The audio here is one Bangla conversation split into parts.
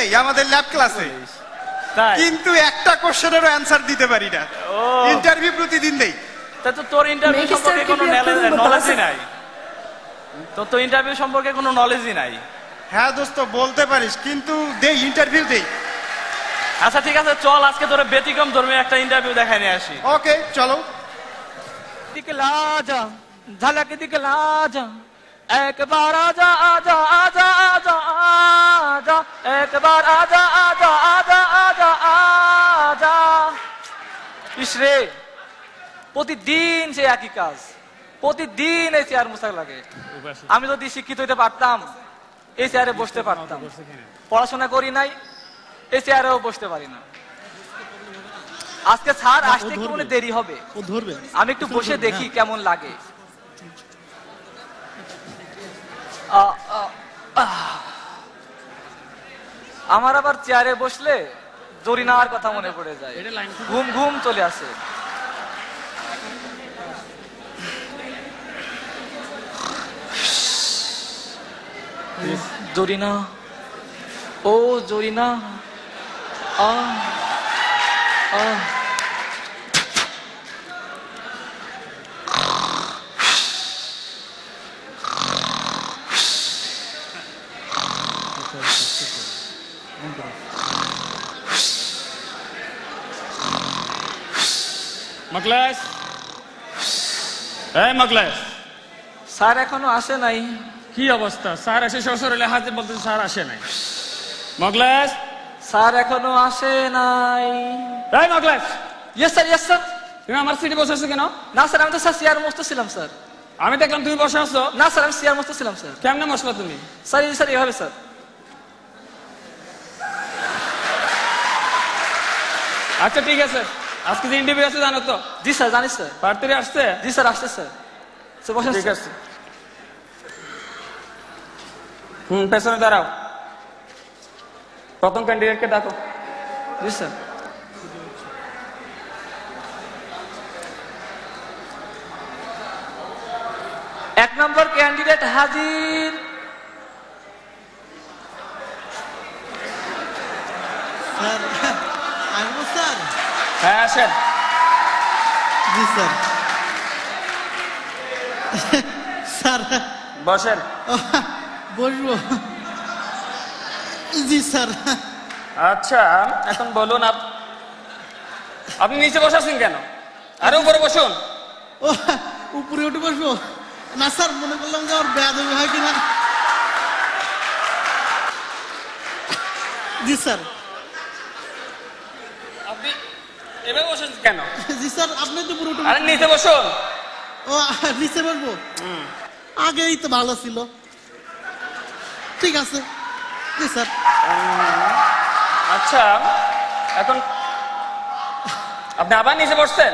দেই আমাদের ল্যাব ক্লাসে, কিন্তু একটা কোশ্চেনেরও অ্যান্সার দিতে পারি না। ইন্টারভিউ প্রতিদিন দেই। তা তো তোর ইন্টারভিউ সম্পর্কে কোনো নলেজই নাই, তোর তো ইন্টারভিউ সম্পর্কে কোনো নলেজই নাই। হ্যাঁ দোস্ত বলতে পারিস, কিন্তু দেই, ইন্টারভিউ দেই। আচ্ছা ঠিক আছে, চল আজকে তোর ব্যতিক্রম ধর্মী একটা ইন্টারভিউ দেখাই নিয়ে আসি। ওকে চলো। दिखला जा झलक दिखला जा एक बार आजा आजा आजा आजा आजा एक बार आजा आजा आजा आजा आजा। ইসরে প্রতিদিন সে একই কাজ, প্রতিদিন এই চেয়ার মোছা লাগে। আমি যদি শিক্ষিত হইতে পারতাম এই চেয়ারে বসতে পারতাম, পড়াশোনা করি নাই এই চেয়ারেও বসতে পারি না। আজকে স্যার আসতে একটু দেরি হবে, আমি একটু বসে দেখি কেমন লাগে। আমার আবার চেয়ারে বসলে জরিনার কথা মনে পড়ে যায়, ঘুম ঘুম চলে আসে। জরিনা, ও জরিনা, মকলেশ, এই মকলেশ, স্যার এখনো আসে নাই। কি অবস্থা? স্যার এসে শ্বশুর এলে হাতে বলতে স্যার আসে নাই। মকলেশ, স্যার এখনো আসে নাই। এই Mokles. Yes sir, yes sir. তুমি আমার সিটে বসে আছো কেন? না স্যার, আমি তো স্যার চেয়ার মুছতেছিলাম স্যার। আমি দেখলাম তুমি বসে আছো। না স্যার, আমি চেয়ার মুছতেছিলাম স্যার। কেমনে বসলা তুমি? স্যার স্যার এভাবে স্যার। আচ্ছা ঠিক আছে, আজকে যে ইন্টারভিউ আছে জানো তো? জি স্যার জানি স্যার। প্রার্থীরা আসছে? জি স্যার আসছে স্যার। ঠিক আছে, পেছনে দাঁড়াও। প্রথম ক্যান্ডিডেটকে ডাকো। জি স্যার। এক নম্বর ক্যান্ডিডেট হাজির। স্যার হ্যাঁ আসেন। জি স্যার। স্যার বসেন। বসবো? জি স্যার। আচ্ছা এখন বলুন, আপনি নিচে বসাছেন কেন? আরে উপরে বসুন। ও উপরে উঠে বসবো? না স্যার, মনে করলাম যে আমার বেয়াদবি হয় কিনা। জি স্যার। আপনি এভাবে বসেন কেন? জি স্যার, আপনি তো পুরো উঠে। আরে নিচে বসুন। ও নিচে বসবো? আগেই তো ভালো ছিল। ঠিক আছে। জি স্যার। আচ্ছা এখন আপনি আবার নিচে বসছেন?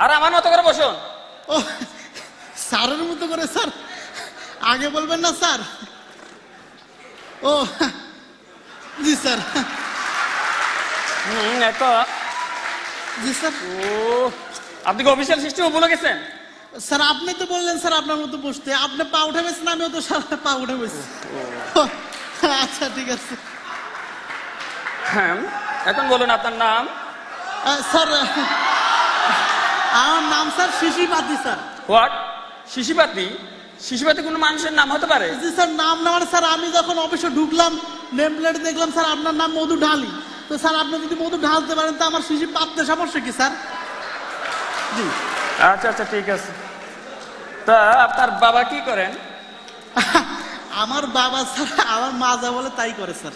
আর আমার মতো করে বসুন। ও স্যারের মতো করে? স্যার আগে বলবেন না স্যার? ও জি স্যার। জি স্যার। ও আপনি কি অফিসিয়াল সিস্টেম ভুলে গেছেন? স্যার আপনি তো বললেন স্যার আপনার মতো বসতে, আপনি পা উঠে বসছেন, আমিও তো পা উঠে বসছি। আচ্ছা ঠিক আছে। হ্যাঁ এখন বলুন আপনার নাম। স্যার আমার নাম স্যার শিশিপাতি স্যার। হোয়াট? শিশিপাতি? শিশিপাতি কোনো মানুষের নাম হতে পারে? জি স্যার, নাম নেওয়ার স্যার আমি যখন অফিসে ঢুকলাম নেম প্লেট দেখলাম স্যার আপনার নাম মধু ঢালি। তো স্যার আপনি যদি মধু ঢালতে পারেন তো আমার শিশি পাততে সমস্যা কি স্যার? জি আচ্ছা আচ্ছা ঠিক আছে। তা আপনার বাবা কি করেন? আমার বাবা স্যার আমার মা যা বলে তাই করে স্যার।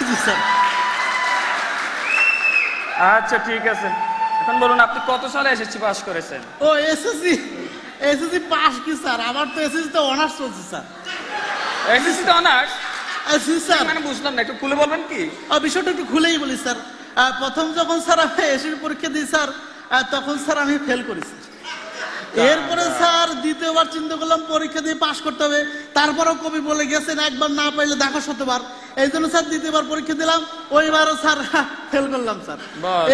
জি স্যার। আচ্ছা ঠিক আছে, এখন বলুন আপনি কত সালে এসএসসি পাস করেছেন? ও এসএসসি পাস কি স্যার? আমার তো এসএসসি তে অনার্স চলছে স্যার। এসএসসি তে অনার্স? স্যার মানে বুঝলাম না, একটু খুলে বলবেন কি? বিষয়টা একটু খুলেই বলি স্যার। প্রথম যখন স্যার আমি এসএসসি পরীক্ষা দিই স্যার, তখন স্যার আমি ফেল করেছি। এরপরে স্যার দ্বিতীয়বার চিন্তা করলাম পরীক্ষা দিয়ে পাশ করতে হবে, তারপরেও কবি বলে গেছেন একবার না পাইলে দেখো শতবার। এই জন্য স্যার দ্বিতীয়বার পরীক্ষা দিলাম, ওইবারও স্যার ফেল করলাম স্যার।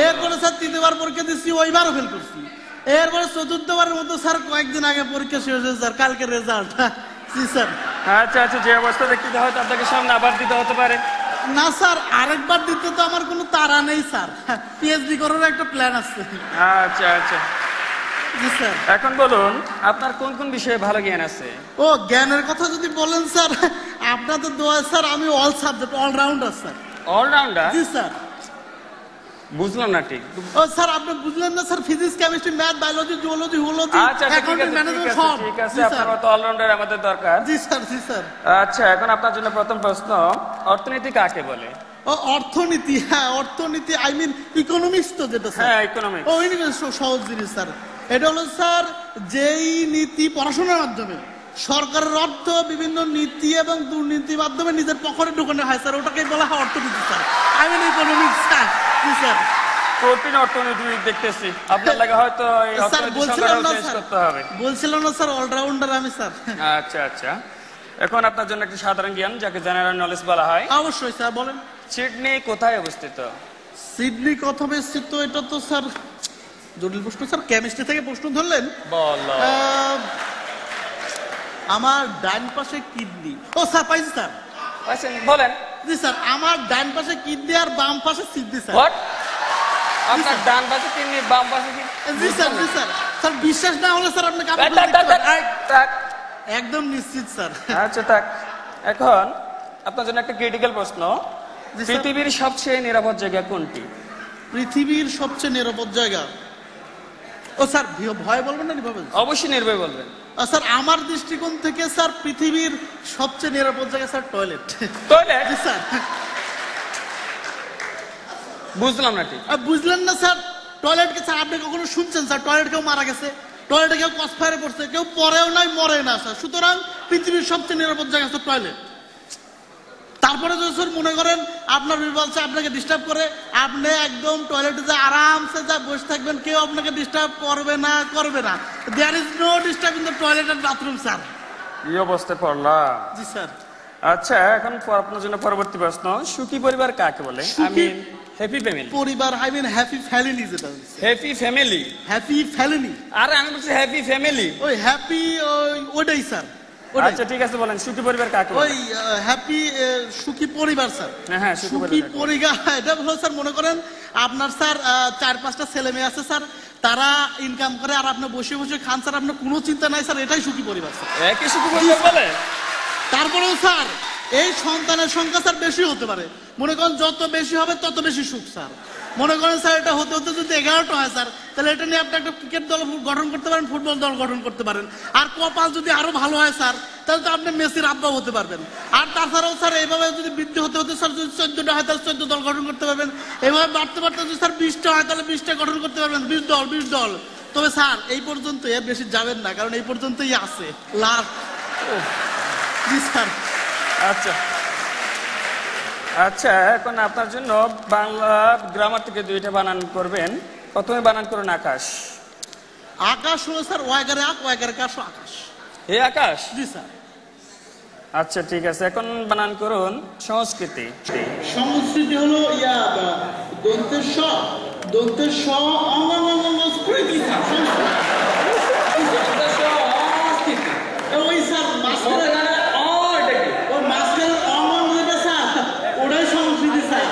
এরপরে স্যার তৃতীয়বার পরীক্ষা দিচ্ছি, ওইবারও ফেল করছি। এরপরে চতুর্থবারের মতো স্যার কয়েকদিন আগে পরীক্ষা শেষ হয়েছে স্যার, কালকে রেজাল্ট। জি স্যার। আচ্ছা আচ্ছা, যে অবস্থা দেখতে হয়তো আপনাকে সামনে আবার দিতে হতে পারে। না স্যার, আরেকবার দিতে তো আমার কোনো তাড়া নেই স্যার, পিএইচডি করার একটা প্ল্যান আছে। আচ্ছা আচ্ছা, জি স্যার। এখন বলুন আপনার কোন কোন বিষয়ে ভালো জ্ঞান আছে? ও জ্ঞানের কথা যদি বলেন স্যার, আপনাদের দোয়া স্যার আমি all subject allrounder sir. Allrounder? জি স্যার। বুঝলাম না ঠিক। ও স্যার আপনি বুঝলেন না sir, physics chemistry math biology zoology হুলজি আচ্ছা অ্যাকাউন্টিং ম্যানেজমেন্ট সব। ঠিক আছে, আপনার মতো অলরাউন্ডার আমাদের দরকার। জি স্যার, জি স্যার। আচ্ছা, এখন আপনার জন্য প্রথম প্রশ্ন, অর্থনীতি কাকে বলে? ও অর্থনীতি, হ্যাঁ অর্থনীতি, আই মিন ইকোনমিক্স তো যেটা স্যার। হ্যাঁ ইকোনমিক্স। ও সহজ জিনিস স্যার। এটা হলো স্যার যেই নীতি পড়াশোনার মাধ্যমে সরকারের অর্থ বিভিন্ন নীতি এবং দুর্নীতির মাধ্যমে নিজের পকেটে ঢুকানো হয় স্যার, ওটাকে বলা হয় অর্থনীতি sir, I mean economics sir. জি স্যার। কঠিন অর্থনীতি দেখতেছি, আপনার লাগা হয়তো এই অর্থনীতি সংজ্ঞাটা চেঞ্জ করতে হবে। বলছিলাম না স্যার অলরাউন্ডার আমি স্যার। আচ্ছা আচ্ছা, এখন আপনার জন্য একটা সাধারণ জ্ঞান যাকে জেনারেল নলেজ বলা হয়। অবশ্যই স্যার বলেন। সিডনি কোথায় অবস্থিত? সিডনি কথা অবস্থিত, এটা তো স্যার জটিল প্রশ্ন স্যার, কেমিস্ট্রি থেকে প্রশ্ন ধরলেন। বলো। আমার ডান পাশে কিডনি, ও স্যার পাইছি স্যার। পাইছেন? বলেন। জি স্যার, আমার ডান পাশে কিডনি আর বাম পাশে সিডনি স্যার। হোয়াট? আপনার ডান পাশে কিডনি, বাম পাশে কি? জি স্যার, জি স্যার। স্যার বিশ্বাস না হলে স্যার আপনি একদম নিশ্চিত স্যার। আচ্ছা থাক। এখন আপনার জন্য একটা ক্রিটিক্যাল প্রশ্ন, পৃথিবীর সবচেয়ে নিরাপদ জায়গা কোনটি? পৃথিবীর সবচেয়ে নিরাপদ জায়গা, ও স্যার ভয় বলবেন না নিরাপদ? অবশ্যই নির্ভয় বলবেন। স্যার আমার দৃষ্টিকোণ থেকে স্যার পৃথিবীর সবচেয়ে নিরাপদ জায়গা স্যার টয়লেট। টয়লেট? জি স্যার। বুঝলাম না ঠিক। বুঝলেন না স্যার, টয়লেটকে স্যার আপনি কখনো শুনছেন স্যার টয়লেট কেউ মারা গেছে, টয়লেটে কেউ কসফায়ারে পড়ছে, কেউ পরেও নাই মরে না স্যার, সুতরাং পৃথিবীর সবচেয়ে নিরাপদ জায়গা স্যার টয়লেট। তারপরে যদি স্যার মনে করেন আপনার বিপদ আপনাকে ডিস্টার্ব করে, আপনি একদম টয়লেটে যা আরামসে যা বসে থাকবেন, কেউ আপনাকে ডিস্টার্ব করবে না, করবে না। There is no disturb in the toilet and bathroom sir. এই অবস্থায় পড়লাম। জি স্যার। আচ্ছা, এখন আপনার জন্য পরবর্তী প্রশ্ন, সুখী পরিবার কাকে বলে? আমি হ্যাপি ফ্যামিলি পরিবার, আই মিন হ্যাপি ফ্যামিলি যেটা। Happy family? Happy family. আরে আমি বলছি হ্যাপি ফ্যামিলি। ওই হ্যাপি ওইটাই স্যার। আচ্ছা ঠিক আছে, বলেন সুখী পরিবার কাকে বলে? ওই হ্যাপি সুখী পরিবার স্যার। হ্যাঁ সুখী পরিবার, এটা হলো স্যার মনে করেন আপনার স্যার 4-5টা ছেলে মেয়ে আছে স্যার, তারা ইনকাম করে আর আপনি বসে বসে খান স্যার, আপনার কোনো চিন্তা নাই স্যার, এটাই সুখী পরিবার স্যার। একই সুখী পরিবার বলে? তারপরেও স্যার এই সন্তানের সংখ্যা স্যার বেশি হতে পারে, মনে করেন যত বেশি হবে তত বেশি সুখ স্যার। মনে করেন স্যার এটা হতে হতে যদি 11টা হয় স্যার, তাহলে এটা নিয়ে আপনি একটা ক্রিকেট দল গঠন করতে পারেন, ফুটবল দল গঠন করতে পারেন। আর কপাল যদি আরো ভালো হয় স্যার, তাহলে তো আপনি মেসির আব্বাও হতে পারবেন। আর তাছাড়াও স্যার এইভাবে যদি বৃদ্ধি হতে হতে স্যার যদি 14টা হয় তাহলে 14 দল গঠন করতে পারবেন। এইভাবে বাড়তে বাড়তে যদি স্যার 20টা হয় তাহলে 20টা গঠন করতে পারবেন, 20 দল। তবে স্যার এই পর্যন্ত এর বেশি যাবেন না, কারণ এই পর্যন্তই আছে লাস্ট। জি স্যার। আচ্ছা আচ্ছা, এখন আপনার জন্য বাংলা গ্রামার থেকে 2টা বানান করবেন। প্রথমে বানান করুন আকাশ। আকাশ হলো স্যার ওয়াগারে আক, ওয়াগারে কাশ, আকাশ। হে আকাশ? জি স্যার। আচ্ছা ঠিক আছে, এখন বানান করুন সংস্কৃতি। সংস্কৃতি হলো দন্তের স, দন্তের স সংস্কৃতি স্যার। ওই স্যার মাঝখানে ওই মাঝখানে অঙ্গন যেটা স্যার, ওটাই সংস্কৃতি স্যার।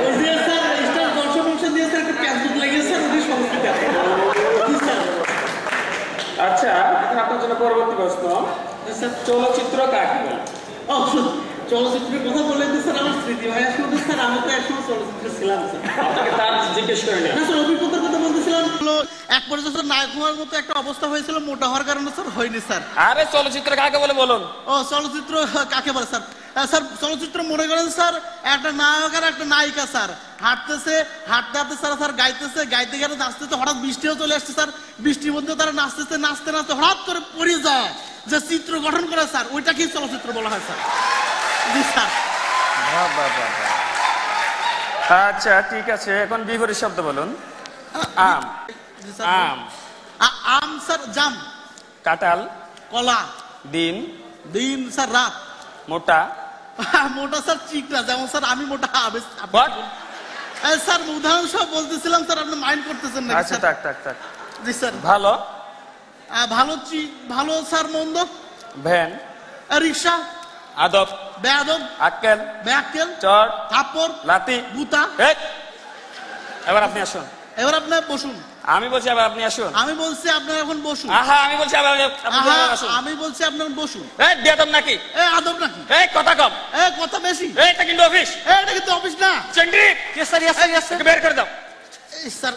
ওই যে স্যার স্টার দর্শক অংশ দিয়ে স্যার একটা প্যাসবুক লাগিয়ে স্যার, ওটাই সংস্কৃতি। আচ্ছা, এখন আপনার জন্য পরবর্তী প্রশ্ন, চলচ্চিত্র কাকে বলে? চলচ্চিত্রের কথা বললে তো স্যার আমার স্মৃতি ভাই আসলে স্যার, আমি তো একসময় চলচ্চিত্রে ছিলাম স্যার। আপনাকে তার জিজ্ঞেস করে না স্যার, অভিজ্ঞতার কথা বলতেছিলাম। এক পর্যায়ে স্যার নায়ক হওয়ার মতো একটা অবস্থা হয়েছিল, মোটা হওয়ার কারণে স্যার হয়নি স্যার। আরে চলচ্চিত্র কাকে বলে বলুন? ও চলচ্চিত্র কাকে বলে স্যার? স্যার চলচ্চিত্র মনে করেন স্যার একটা নায়ক আর একটা নায়িকা স্যার হাঁটতেছে, হাঁটতে হাঁটতে স্যার গাইতেছে, গাইতে গেলে নাচতেছে, হঠাৎ বৃষ্টিও চলে আসছে স্যার, বৃষ্টির মধ্যে তারা নাচতেছে, নাচতে নাচতে হঠাৎ করে পড়ে যায়, যে চিত্র গঠন করে স্যার, ওইটাকেই চলচ্চিত্র বলা হয় স্যার। জি স্যার। আচ্ছা ঠিক আছে, এখন বিপরীত শব্দ বলুন। আম। আম। আম স্যার জাম। কাঁঠাল। কলা। দিন। দিন স্যার রাত। মোটা। মোটা স্যার চিকরা, যেমন স্যার আমি মোটা। স্যার উদাহরণ সব বলতেছিলাম স্যার, আপনি মাইন্ড করতেছেন না? আচ্ছা থাক থাক থাক। জি স্যার। ভালো। ভালো ভালো স্যার মন্দ। ভ্যান। রিক্সা। আদব, বেয়াদব, আক্কেল, বেয়াক্কেল, চর, থাপ্পড়, লাতি, গুতা। এই, এবার আপনি আসুন। এবার আপনি বসুন। আমি বলছি এবার আপনি আসুন। আমি বলছি আপনার এখন বসুন। আহা, আমি বলছি এবার আপনি আহা, আসুন। আমি বলছি আপনার বসুন। এই বেয়াদব নাকি? এ আদব নাকি? এই কথা কম। এ কথা বেশি। এইটা কিন্তু অফিস। এটা কিন্তু অফিস না। চেংড়ি, yes sir, yes sir, yes sir. একে বের করে দাও। এই স্যার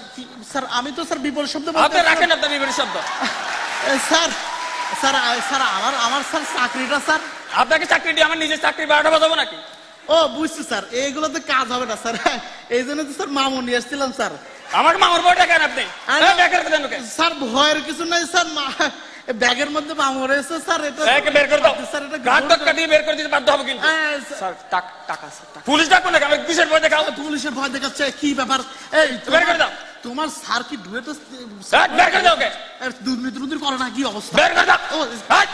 স্যার আমি তো স্যার বিপরীত শব্দ আপনি বলতে রাখেন আপনার বিপরীত শব্দ। স্যার স্যার স্যার আমার স্যার চাকরিটা স্যার। আপনাকে চাকরি দিয়ে আমার নিজের চাকরি 12টা বাজাবো নাকি? ও বুঝছি স্যার, এইগুলোতে কাজ হবে না স্যার। এই জন্য তো স্যার মামু নিয়ে এসেছিলাম স্যার। আমার মামার বউটা কেন আপনি? এই বের করে দেন ওকে। স্যার ভয়ের কিছু নাই স্যার, ব্যাগের মধ্যে মামু রয়েছে স্যার। এটা একে বের করে দাও। স্যার এটা গাড় ধাক্কা দিয়ে বের করে দিতে বাধ্য হবো কিন্তু। স্যার টাকা স্যার, টাকা। পুলিশ ডাকবো নাকি? আমি কিসের ভয় দেখাবো? পুলিশের ভয় দেখাচ্ছে কি ব্যাপার? এই বের করে দাও। তোমার স্যার কি ডুয়েট বের করে দাও ওকে। দুর্নীতি করে না কি অবস্থা? বের করে দাও। ও, এই,